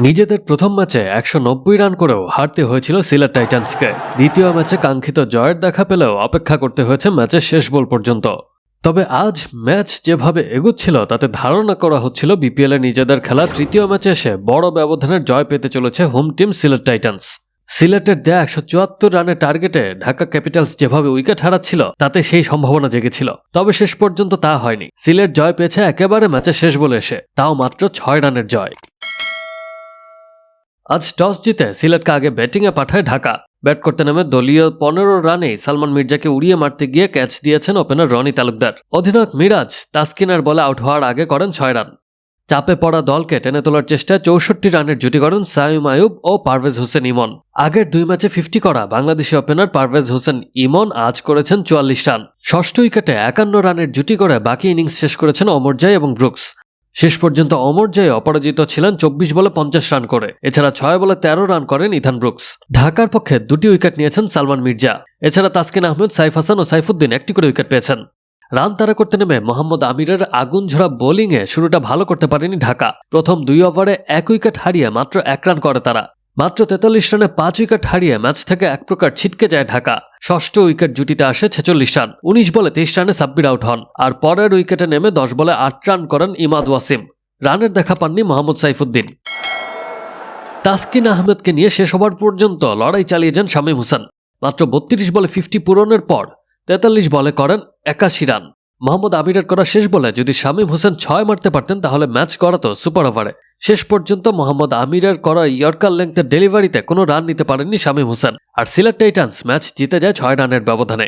নিজেদের প্রথম ম্যাচে 190 রান করেও হারতে হয়েছিল সিলেট টাইটান্সকে। দ্বিতীয় ম্যাচে কাঙ্ক্ষিত জয়ের দেখা পেলেও অপেক্ষা করতে হয়েছে ম্যাচের শেষ বল পর্যন্ত। তবে আজ ম্যাচ যেভাবে এগুচ্ছিল তাতে ধারণা করা হচ্ছিল বিপিএল এ নিজেদের খেলা তৃতীয় ম্যাচে এসে বড় ব্যবধানের জয় পেতে চলেছে হোম টিম সিলেট টাইটান্স। সিলেটের দেয়া 174 রানের টার্গেটে ঢাকা ক্যাপিটালস যেভাবে উইকেট হারাচ্ছিল তাতে সেই সম্ভাবনা জেগেছিল, তবে শেষ পর্যন্ত তা হয়নি। সিলেট জয় পেয়েছে একেবারে ম্যাচের শেষ বলে এসে, তাও মাত্র 6 রানের জয়। আজ টস জিতে সিলেটকে আগে ব্যাটিংয়ে পাঠায় ঢাকা। ব্যাট করতে নেমে দলীয় 15 রানেই সালমান মির্জাকে উড়িয়ে মারতে গিয়ে ক্যাচ দিয়েছেন ওপেনার রনি তালুকদার। অধিনায়ক মিরাজ তাসকিনের বলে আউট হওয়ার আগে করেন 6 রান। চাপে পড়া দলকে টেনে তোলার চেষ্টায় 64 রানের জুটি করেন সাইম আয়ুব ও পারভেজ হোসেন ইমন। আগের 2 ম্যাচে 50 করা বাংলাদেশি ওপেনার পারভেজ হোসেন ইমন আজ করেছেন 44 রান। ষষ্ঠ উইকেটে 51 রানের জুটি করে বাকি ইনিংস শেষ করেছেন অমরজাই এবং ব্রুকস। শেষ পর্যন্ত অমরজাই অপরাজিত ছিলেন 24 বলে 50 রান করে। এছাড়া 6 বলে 13 রান করেন ইথান ব্রুকস। ঢাকার পক্ষে 2টি উইকেট নিয়েছেন সালমান মির্জা। এছাড়া তাসকিন আহমেদ, সাইফ হাসান ও সাইফুদ্দিন 1টি করে উইকেট পেয়েছেন। রান তাড়া করতে নেমে মোহাম্মদ আমিরের আগুনঝরা বোলিংয়ে শুরুটা ভালো করতে পারেনি ঢাকা। প্রথম 2 ওভারে 1 উইকেট হারিয়ে মাত্র 1 রান করে তারা। মাত্র 43 রানে 5 উইকেট হারিয়ে ম্যাচ থেকে এক প্রকার ছিটকে যায় ঢাকা। ষষ্ঠ উইকেট জুটিতে আসে 46 রান। 19 বলে 23 রানে সাব্বির আউট হন। আর পরের উইকেটে নেমে 10 বলে 8 রান করেন ইমাদ ওয়াসিম। রানের দেখা পাননি মোহাম্মদ সাইফুদ্দিন। তাসকিন আহমেদকে নিয়ে শেষ ওভার পর্যন্ত লড়াই চালিয়ে যান শামীম হোসেন। মাত্র 32 বলে 50 পূরণের পর 43 বলে করেন 81 রান। মোহাম্মদ আমিরের করা শেষ বলে যদি শামীম হোসেন 6 মারতে পারতেন তাহলে ম্যাচ করাতো সুপার ওভারে। শেষ পর্যন্ত মোহাম্মদ আমিরের করা ইয়র্কার লেংথের ডেলিভারিতে কোনো রান নিতে পারেননি শামীম হোসেন। আর সিলেট টাইটান্স ম্যাচ জিতে যায় 6 রানের ব্যবধানে।